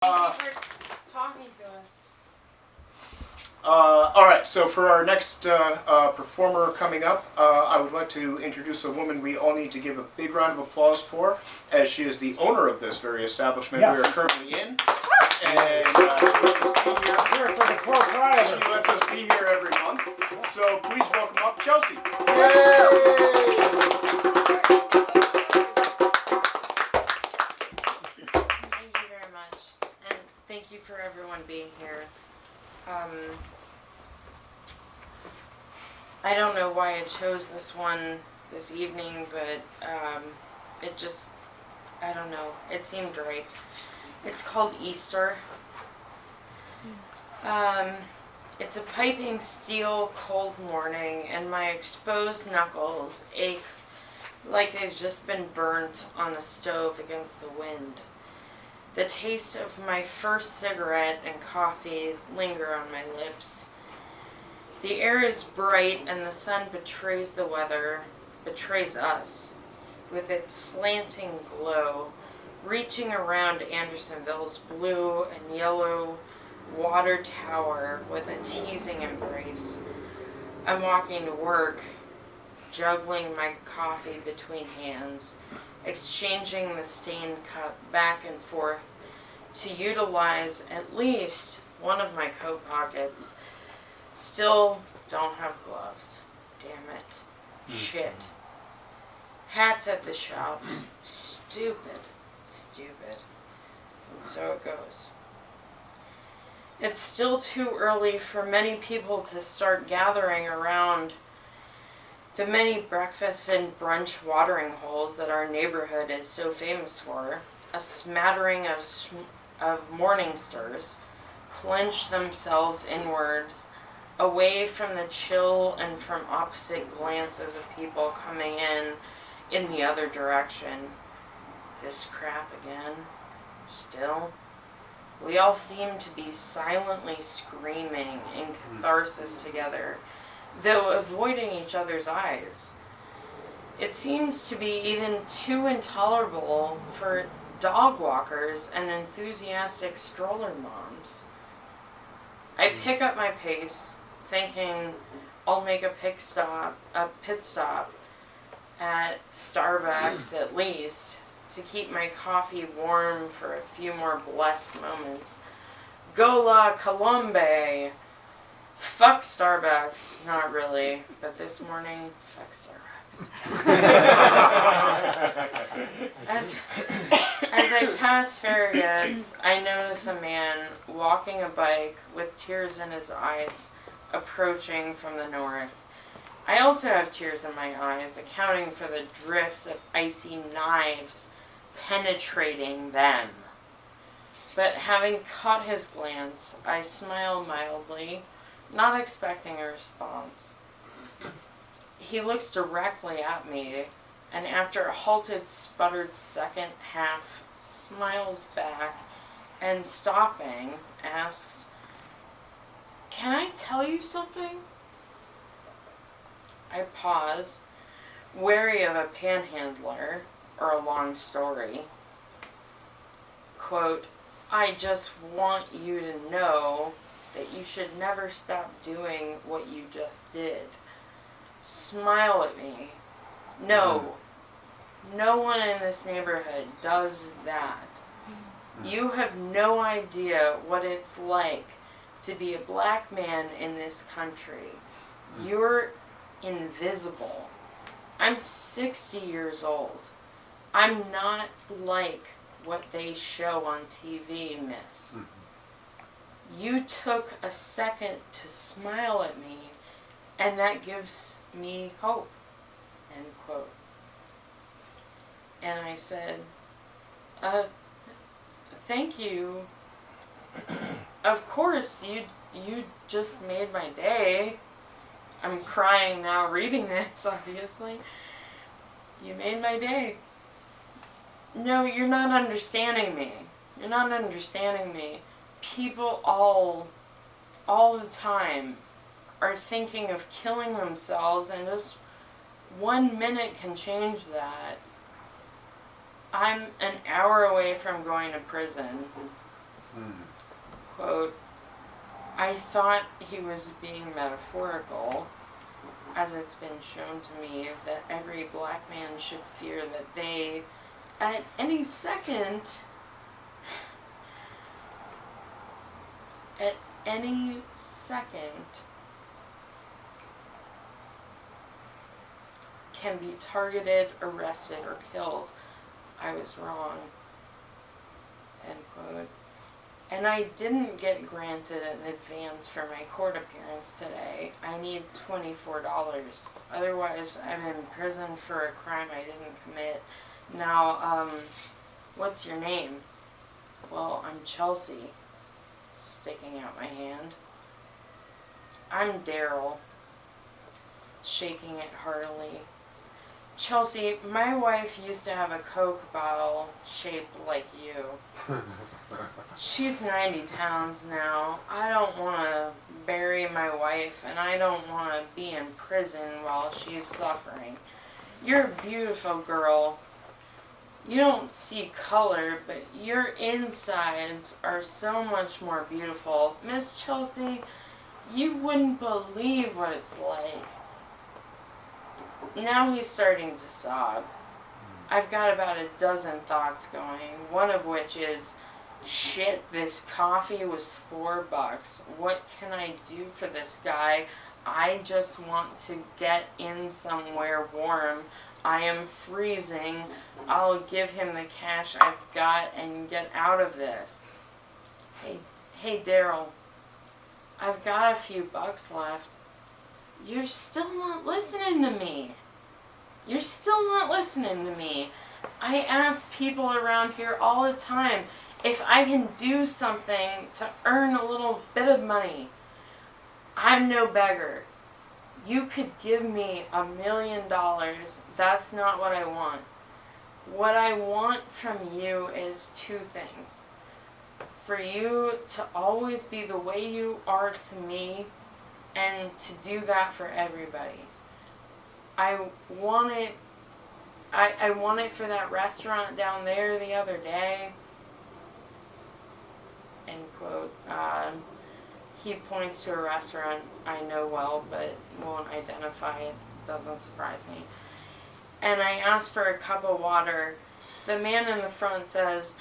Thank you for talking to us. Alright, so for our next performer coming up, I would like to introduce a woman we all need to give a big round of applause for, as she is the owner of this very establishment we are currently in. And she lets us be here every month. So please welcome up Chelsea. Thank you very much. And thank you for everyone being here. I don't know why I chose this one this evening, but it just, I don't know, it seemed right. It's called Easter. It's a piping steel cold morning, and my exposed knuckles ache like they've just been burnt on a stove against the wind. The taste of my first cigarette and coffee linger on my lips. The air is bright and the sun betrays the weather, betrays us, with its slanting glow, reaching around Andersonville's blue and yellow water tower with a teasing embrace. I'm walking to work, juggling my coffee between hands, exchanging the stained cup back and forth to utilize at least one of my coat pockets. Still don't have gloves. Damn it. Shit. Hats at the shop. Stupid. And so it goes. It's still too early for many people to start gathering around the many breakfast and brunch watering holes that our neighborhood is so famous for. A smattering of morning stirs clench themselves inwards, away from the chill and from opposite glances of people coming in the other direction. This crap again. Still. We all seem to be silently screaming in catharsis together, though avoiding each other's eyes. It seems to be even too intolerable for dog walkers and enthusiastic stroller moms. I pick up my pace, thinking I'll make a pit stop at Starbucks at least, to keep my coffee warm for a few more blessed moments. Go la Colombe! Fuck Starbucks. Not really, but this morning, fuck Starbucks. As I pass Farragut's, I notice a man walking a bike with tears in his eyes, approaching from the north. I also have tears in my eyes, accounting for the drifts of icy knives penetrating them. But having caught his glance, I smile mildly, not expecting a response. He looks directly at me, and after a halted, sputtered second half, smiles back, and stopping, asks, "Can I tell you something?" I pause, wary of a panhandler, or a long story. Quote, "I just want you to know that you should never stop doing what you just did. Smile at me. No, no one in this neighborhood does that. You have no idea what it's like to be a black man in this country. You're invisible. I'm 60 years old. I'm not like what they show on TV, miss. You took a second to smile at me, and that gives me hope." End quote. And I said, "Thank you. Of course, you just made my day." I'm crying now reading this, obviously. "You made my day." "No, you're not understanding me. You're not understanding me. People all the time are thinking of killing themselves, and just 1 minute can change that. I'm an hour away from going to prison. I thought he was being metaphorical, as it's been shown to me that every black man should fear that they, at any second, can be targeted, arrested, or killed. I was wrong. End quote. And I didn't get granted an advance for my court appearance today. I need $24. Otherwise, I'm in prison for a crime I didn't commit. Now, what's your name? Well, I'm Chelsea. Sticking out my hand. I'm Daryl. Shaking it heartily. Chelsea, my wife used to have a Coke bottle shaped like you. She's 90 pounds now. I don't want to bury my wife, and I don't want to be in prison while she's suffering. You're a beautiful girl. You don't see color, but your insides are so much more beautiful. Miss Chelsea, you wouldn't believe what it's like. Now he's starting to sob. I've got about a dozen thoughts going, one of which is, shit, this coffee was $4. What can I do for this guy? I just want to get in somewhere warm. I am freezing. I'll give him the cash I've got and get out of this. Hey Daryl, I've got a few bucks left. You're still not listening to me. You're still not listening to me. I ask people around here all the time if I can do something to earn a little bit of money. I'm no beggar. You could give me $1 million. That's not what I want. What I want from you is two things. For you to always be the way you are to me, and to do that for everybody. I want it for that restaurant down there the other day. End quote. He points to a restaurant I know well, but won't identify it. Doesn't surprise me. And I ask for a cup of water. The man in the front says,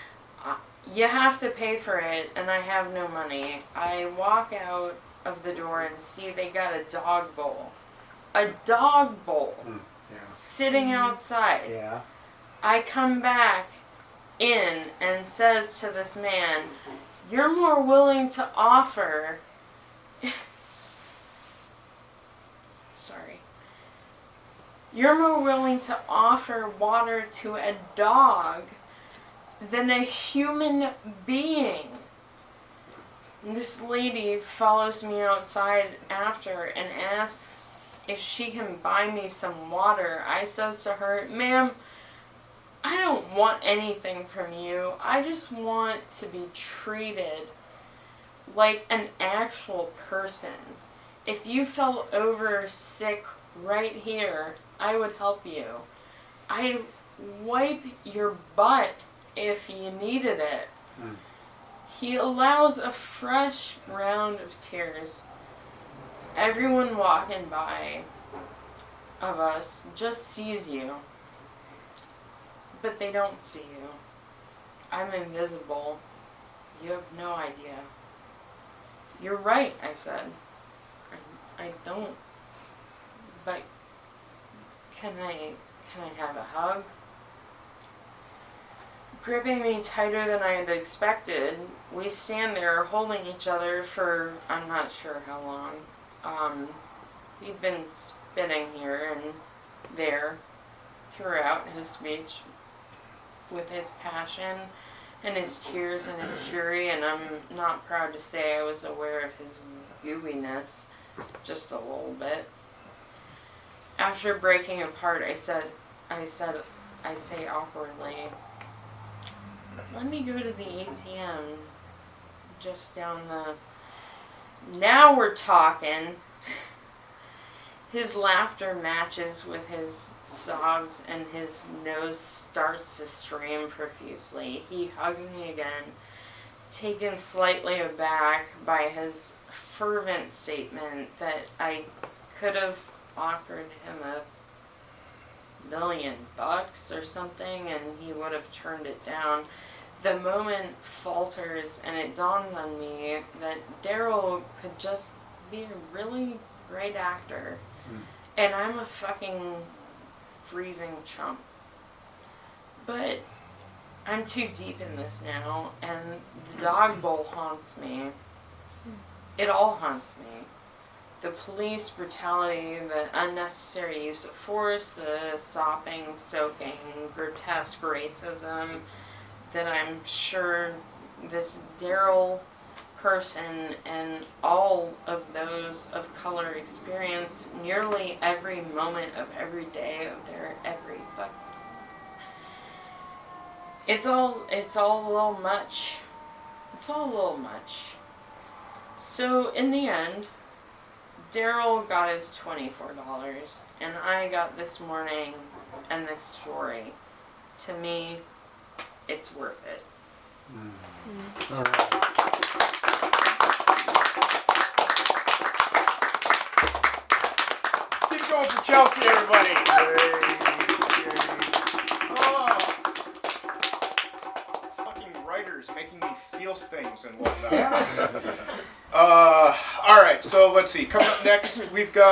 you have to pay for it, and I have no money. I walk out of the door and see they got a dog bowl. A dog bowl. Sitting outside. Yeah. I come back in and says to this man, you're more willing to offer you're more willing to offer water to a dog than a human being. This lady follows me outside after and asks if she can buy me some water. I says to her, ma'am, I don't want anything from you. I just want to be treated like an actual person. If you fell over sick right here, I would help you. I'd wipe your butt if you needed it. He allows a fresh round of tears. Everyone walking by of us just sees you, but they don't see you. I'm invisible. You have no idea. You're right, I said. I don't. But can I have a hug? Gripping me tighter than I had expected, we stand there holding each other for I'm not sure how long. He'd been spinning here and there throughout his speech with his passion and his tears and his fury, and I'm not proud to say I was aware of his gooiness just a little bit. After breaking apart, I say awkwardly, let me go to the ATM just down the... Now we're talking. His laughter matches with his sobs and his nose starts to stream profusely. He hugged me again. taken slightly aback by his fervent statement that I could have offered him $1 million or something and he would have turned it down. The moment falters and it dawns on me that Daryl could just be a really great actor. And I'm a fucking freezing chump. But I'm too deep in this now, and the dog bowl haunts me. It all haunts me. The police brutality, the unnecessary use of force, the sopping, soaking, grotesque racism that I'm sure this Daryl person and all of those of color experience nearly every moment of every day of their every fuck. It's all a little much. It's all a little much. So in the end, Daryl got his $24 and I got this morning and this story. To me, it's worth it. All right. Keep going for Chelsea, everybody. Oh, fucking writers making me feel things and whatnot. Yeah. All right, so let's see. Coming up next, we've got